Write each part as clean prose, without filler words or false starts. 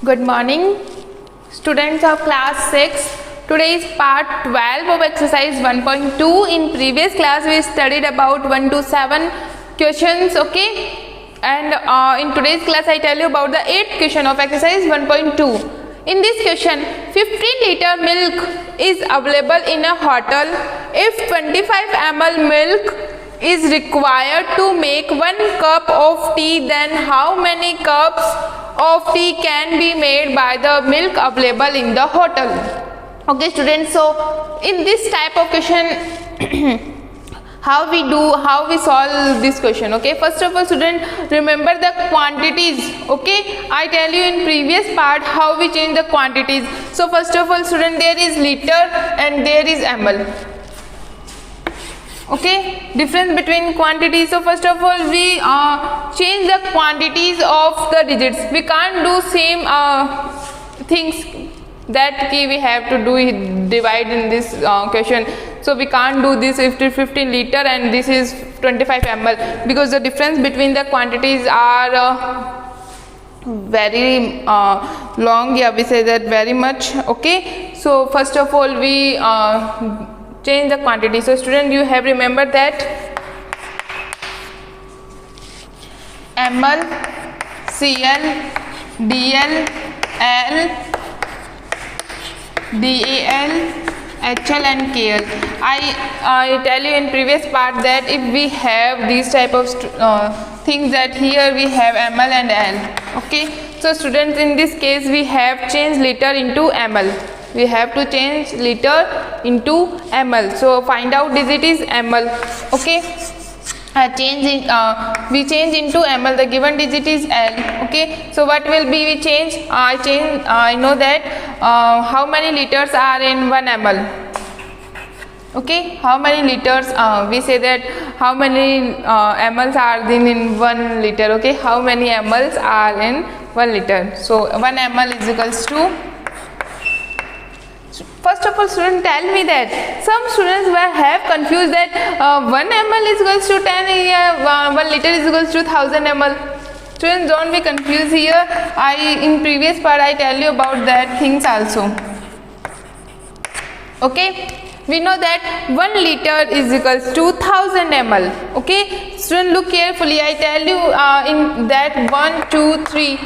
Good morning, students of class 6. Today is part 12 of exercise 1.2. In previous class we studied about 1 to 7 questions, okay? And in today's class I tell you about the 8th question of exercise 1.2. In this question, 15-liter milk is available in a hotel. If 25 ml milk is required to make 1 cup of tea, then how many cups of tea can be made by the milk available in the hotel? Okay students, so in this type of question how we solve this question. Okay, first of all student, remember the quantities. Okay, I tell you in previous part how we change the quantities. So first of all student, there is liter and there is ml. Okay, difference between quantities. So first of all we change the quantities of the digits. We can't do same things that we have to do divide in this question. So we can't do this if it is 15 liter and this is 25 ml, because the difference between the quantities are very long. Yeah, we say that very much. Okay, so first of all we change the quantity. So student, you have remembered that ml, cl, dl, l, dal, HL and KL. I tell you in previous part that if we have these type of things, that here we have ml and L. Okay, so students, in this case we have changed liter into ml. We have to change liter into ml. So find out digit is ml. Okay, we change into ml. The given digit is L. Okay, so what will be we change? I know that how many liters are in 1 ml. Okay, how many liters? We say that how many mls are in 1 liter. Okay, how many mls are in 1 liter? So 1 ml is equals to. First of all student, tell me that some students have confused that 1 ml is equals to 10, 1 liter is equals to 1000 ml. Students, don't be confused here. In previous part I tell you about that things also. Okay, we know that 1 liter is equals to 1000 ml. Okay, student, look carefully. I tell you in that 1, 2, 3.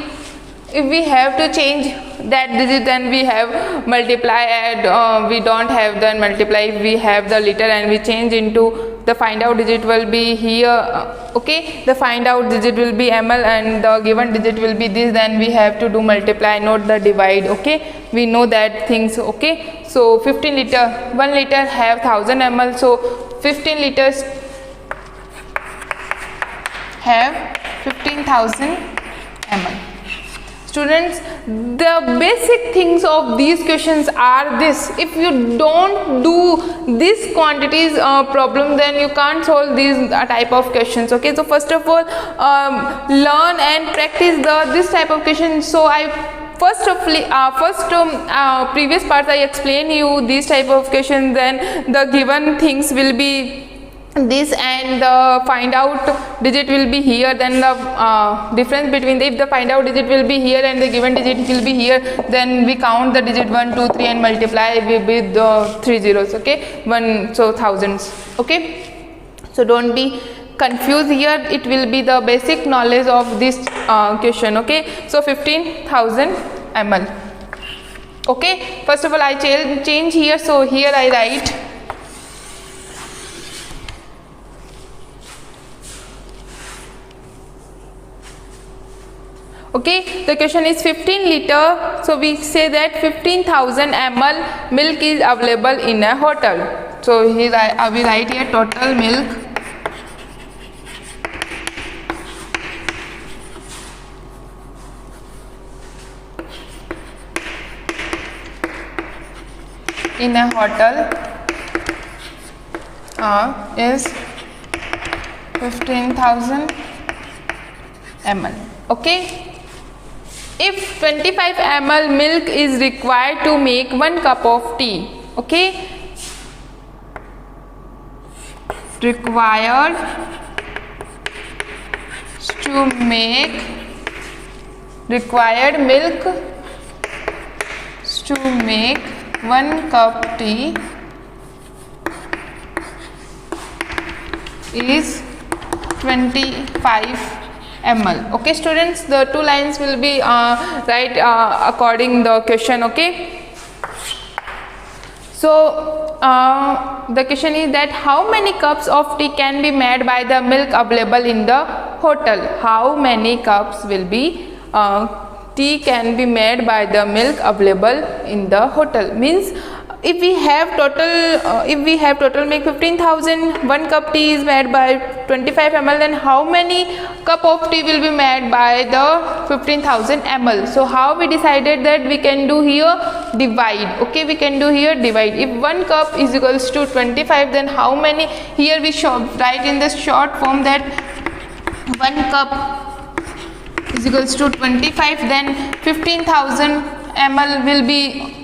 If we have to change that digit, then we have multiply, add, we don't have then multiply. If we have the liter and we change into the find out digit will be here. Okay, the find out digit will be ml and the given digit will be this, then we have to do multiply, not the divide. Okay, we know that things. Okay, so 15 liter, 1 liter have 1000 ml, so 15 liters have 15,000 ml. Students, the basic things of these questions are this. If you don't do this quantities problem, then you can't solve these type of questions. Okay, so first of all learn and practice this type of questions. So I previous parts I explain you these type of questions, then the given things will be this and the find out digit will be here, then the difference between if the find out digit will be here and the given digit will be here, then we count the digit 1, 2, 3 and multiply with the 3 zeros. Okay, 1, so thousands. Okay, so don't be confused here. It will be the basic knowledge of this question. Okay, so 15,000 ml. Okay, first of all I change here. So here I write okay, the question is 15 liter. So we say that 15,000 ml milk is available in a hotel. So here I will write here total milk in a hotel is 15,000 ml. Okay, if 25 ml milk is required to make 1 cup of tea. Okay, required to make required milk to make 1 cup tea is 25 ml. Okay students, the two lines will be right according the question. Okay, so the question is that how many cups of tea can be made by the milk available in the hotel? How many cups will be tea can be made by the milk available in the hotel? Means if we have total make 15,000, 1 cup tea is made by 25 ml, then how many cup of tea will be made by the 15,000 ml? So how we decided that we can do here divide. Okay, we can do here divide. If 1 cup is equals to 25, then how many, here we write in the short form that 1 cup is equals to 25, then 15,000 ml will be.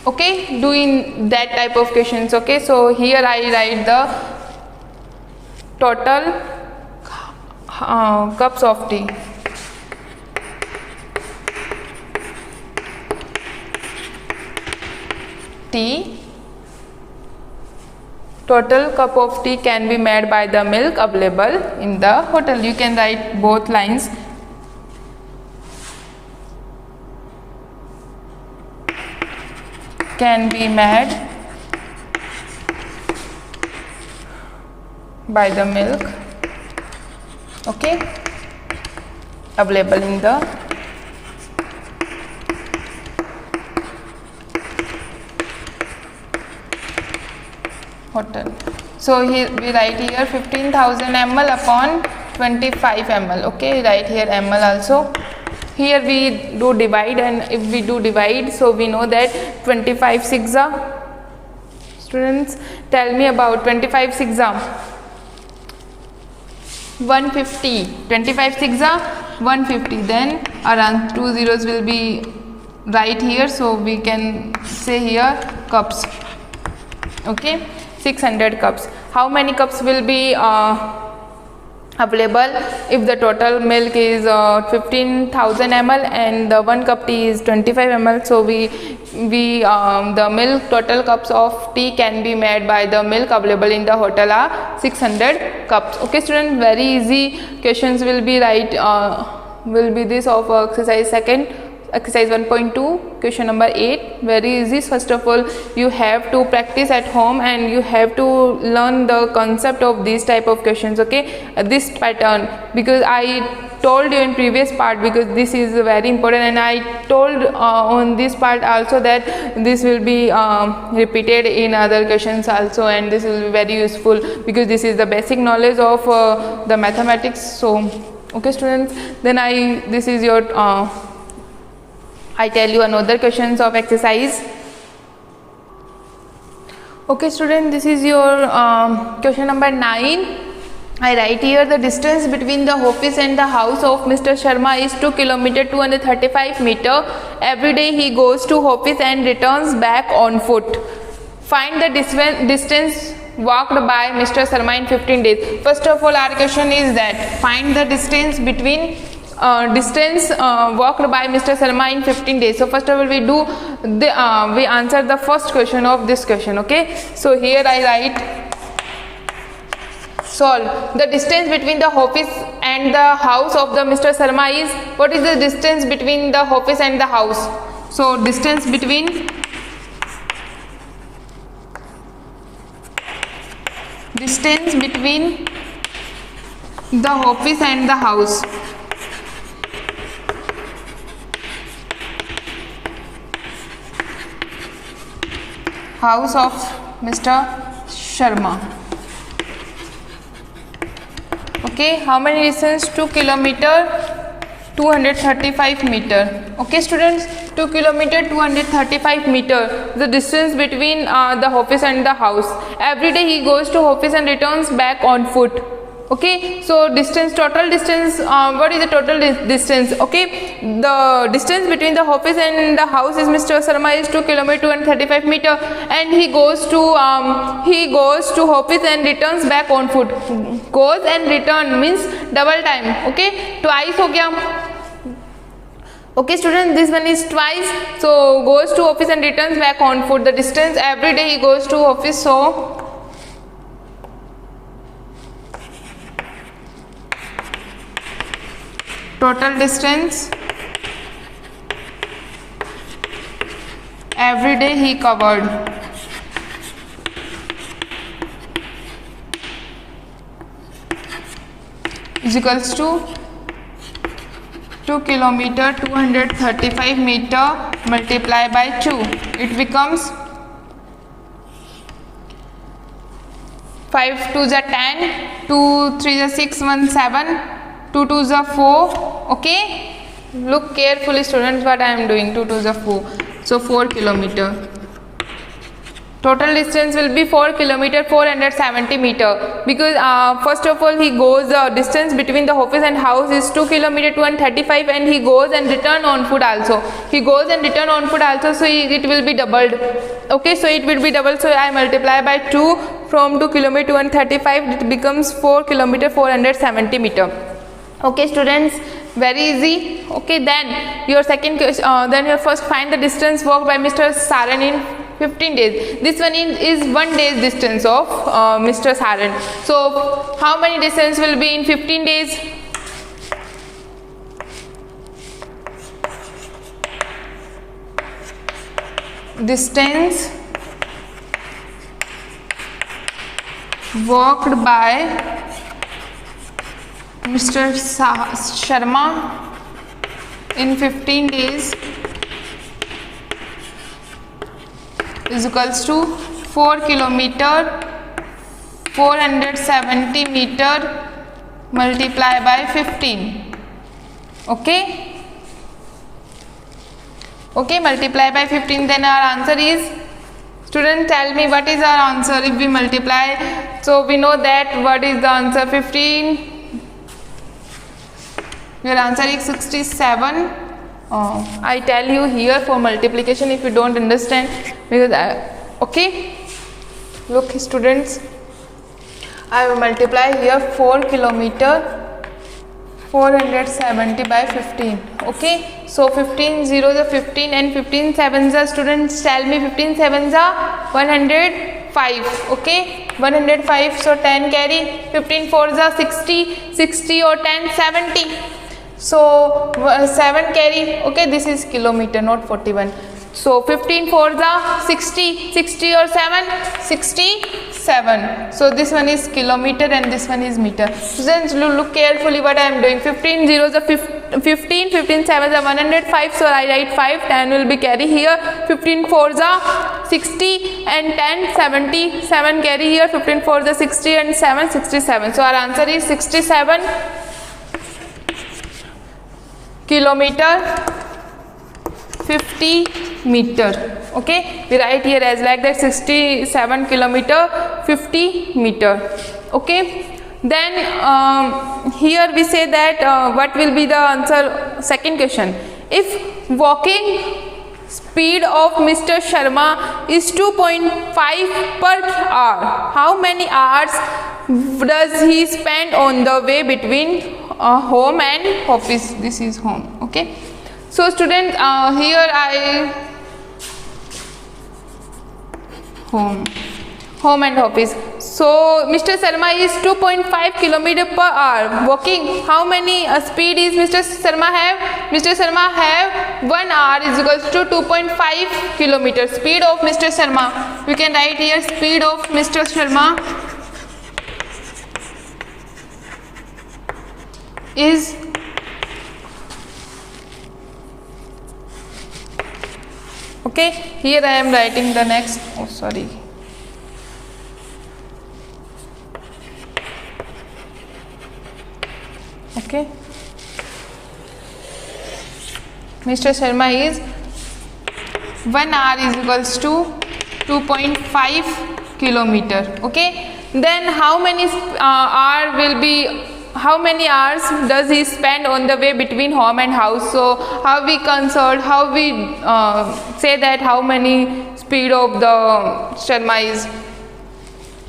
Okay, doing that type of questions. Okay, so here I write the total cups of tea. Total cup of tea can be made by the milk available in the hotel. You can write both lines. Can be made by the milk, okay, available in the hotel. So here we write here 15,000 ml upon 25 ml. Okay, write here ml also. Here we do divide, and if we do divide, so we know that 25 6 students, tell me about 25 6 150. 25 6 150. Then around 2 zeros will be right here, so we can say here cups. Okay, 600 cups. How many cups will be available if the total milk is 15,000 ml and the 1 cup tea is 25 ml? So the milk total cups of tea can be made by the milk available in the hotel are 600 cups. Okay students, very easy questions will be will be this of exercise second, exercise 1.2, question number 8. Very easy. First of all, you have to practice at home and you have to learn the concept of these type of questions. Okay, this pattern, because I told you in previous part, because this is very important, and I told on this part also that this will be repeated in other questions also, and this will be very useful because this is the basic knowledge of the mathematics. So okay students, then this is your I tell you another questions of exercise. Okay student, this is your question number 9. I write here the distance between the office and the house of Mr. Sharma is 2 km 235 meter. Every day he goes to office and returns back on foot. Find the distance walked by Mr. Sharma in 15 days. First of all, our question is that find the distance between walked by Mr. Sharma in 15 days. So first of all, we answer the first question of this question. Okay, so here I write solve. The distance between the office and the house of the Mr. Sharma is, what is the distance between the office and the house? So distance between the office and the house. House of Mr. Sharma. Okay, how many distance? 2 km 235 meter. Okay students, 2 km 235 meter, the distance between the office and the house. Every day he goes to office and returns back on foot. Okay, so distance, total distance, what is the total distance? Okay, the distance between the office and the house is Mr. Sharma is 2 km 235 meter, and he goes to office and returns back on foot. Goes and return means double time. Okay, twice हो गया. Okay students, this one is twice, so goes to office and returns back on foot. The distance every day he goes to office, so total distance every day he covered is equals to 2 kilometer 235 meter multiplied by 2. It becomes 5 2 is 10, 2 3 is 6, 1 7, 2 2 is 4. Okay, look carefully students what I am doing. 2 2 is 4, so 4 kilometer. Total distance will be 4 kilometer 470 meter, because first of all he goes distance between the office and house is 2 kilometer 235, and he goes and return on foot also. He goes and return on foot also, so it will be doubled. Okay, so it will be doubled, so I multiply by 2 from 2 kilometer 235, it becomes 4 kilometer 470 meter. Okay students, very easy. Okay, then your second question, then your first find the distance walked by Mr. Saran in 15 days. This one is 1 day's distance of Mr. Saran. So how many distance will be in 15 days? Distance walked by Mr. Sharma in 15 days is equals to 4 kilometer 470 meter multiplied by 15. Okay, multiply by 15. Then our answer is, student tell me what is our answer if we multiply. So we know that what is the answer, 15. Your answer is 67. I tell you here for multiplication if you don't understand, because okay, look students, I will multiply here 4 kilometer 470 by 15. Okay, so 15 zeros are 15 and 15 sevens are, students tell me, 15 sevens are 105. Okay, 105, so 10 carry, 15 fours are 60, 60 or 10 70. So 7 carry. Okay, this is kilometer, not 41. So 15 fours are 60, 60 or 7, 67. So this one is kilometer and this one is meter. Students, look carefully what I am doing. 15 zeros are 15, 15 sevens are 105. So I write 5, 10 will be carry here. 15 fours are 60 and 10 70. 7 carry here. 15 fours are 60 and 7 67. So our answer is 67 kilometer 50 meter. Okay, we write here as like that, 67 kilometer 50 meter. Okay, then here we say that what will be the answer, second question. If walking speed of Mr. Sharma is 2.5 per hour, how many hours does he spend on the way between home and office? This is home. Okay, so students, here I home and office. So Mr. Sharma is 2.5 kilometer per hour walking. How many speed is Mr. Sharma have? Mr. Sharma have 1 hour is equals to 2.5 kilometer. Speed of Mr. Sharma, we can write here speed of Mr. Sharma is okay, here I am writing the next, oh sorry, okay, Mr. Sharma is 1 hour is equals to 2.5 kilometer. Okay, then how many how many hours does he spend on the way between home and house? So how we say that how many speed of the Sharma is?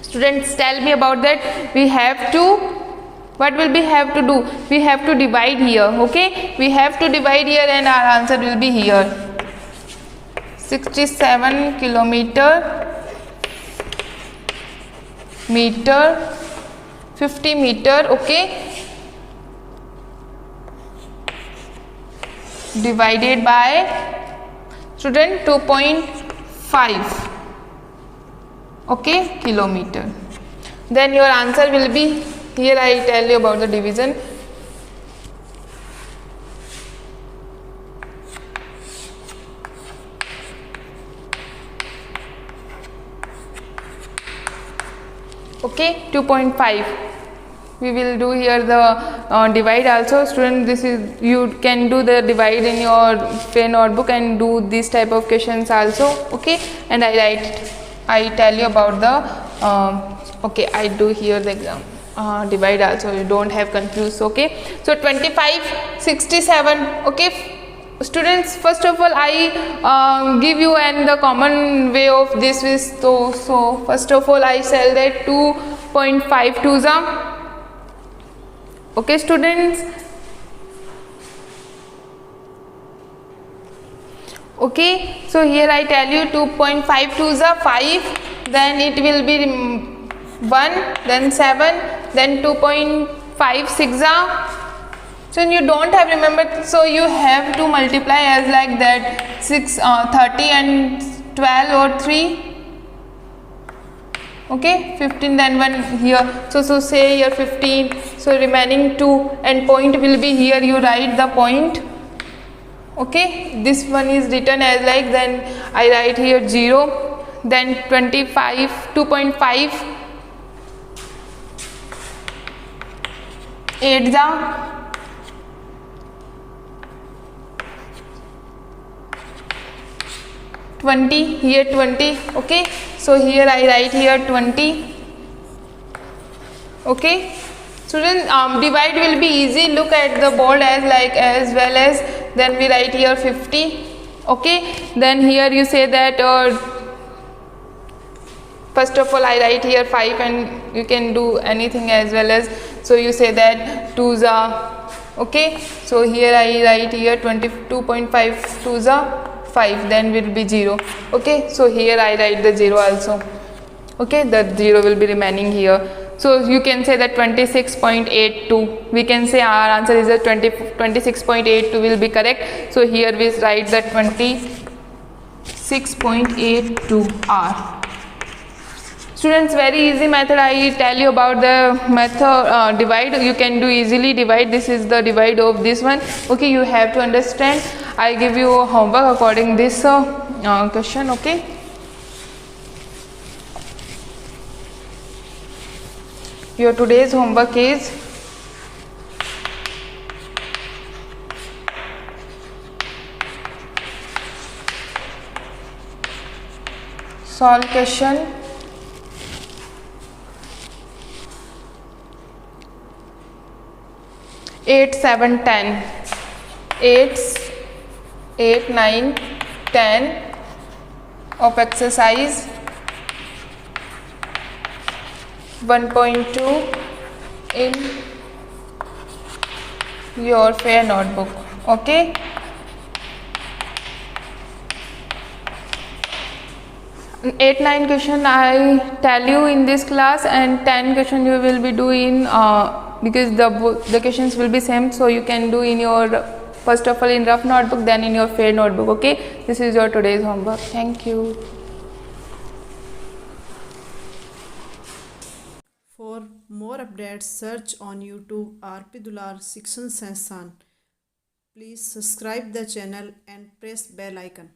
Students, tell me about that. We have to what will we have to do? We have to divide here. Okay, we have to divide here and our answer will be here. 67 kilometer meter 50 meter. Okay, divided by student 2.5. Okay, kilometer. Then your answer will be here. I tell you about the division. Okay, 2.5. We will do here the divide also. Student, this is, you can do the divide in your pen notebook and do this type of questions also. Okay, and I tell you about the okay, I do here the exam divide also, you don't have confused. Okay, so 25 67. Okay students, first of all I give you and the common way of this is so first of all I sell that 2.5 to the. Okay students, okay, so here I tell you 2.5 to the 5, then it will be 1, then 7, then 2.5 6 are. So you don't have remembered, so you have to multiply as like that 6 30 and 12 or 3. Okay, 15, then 1 here, so say here 15, so remaining 2 and point will be here, you write the point. Okay, this one is written as like, then I write here 0, then 25 2.5 8 the 20, here 20. Okay, so here I write here 20. Okay students, divide will be easy, look at the board as well as, then we write here 50. Okay, then here you say that first of all I write here 5 and you can do anything as well as, so you say that 2 the. Okay, so here I write here 22.5 2 the 5, then will be 0. Okay, so here I write the 0 also. Okay, the 0 will be remaining here. So you can say that 26.82. We can say our answer is a 26.82 will be correct. So here we write the 26.82 R. Students, very easy method. I tell you about the method divide. You can do easily divide. This is the divide of this one. Okay, you have to understand. I give you a homework according this question. Okay. Your today's homework is solve question 8, 7, 10. 8, 9, 10 of exercise 1.2 in your fair notebook. Okay, eight 9 question I tell you in this class, and 10 question you will be doing because the questions will be same, so you can do in your first of all in rough notebook, then in your fair notebook. Okay, this is your today's homework. Thank you. For more updates, search on YouTube RP Dular Shikshan Sansthan. Please subscribe the channel and press bell icon.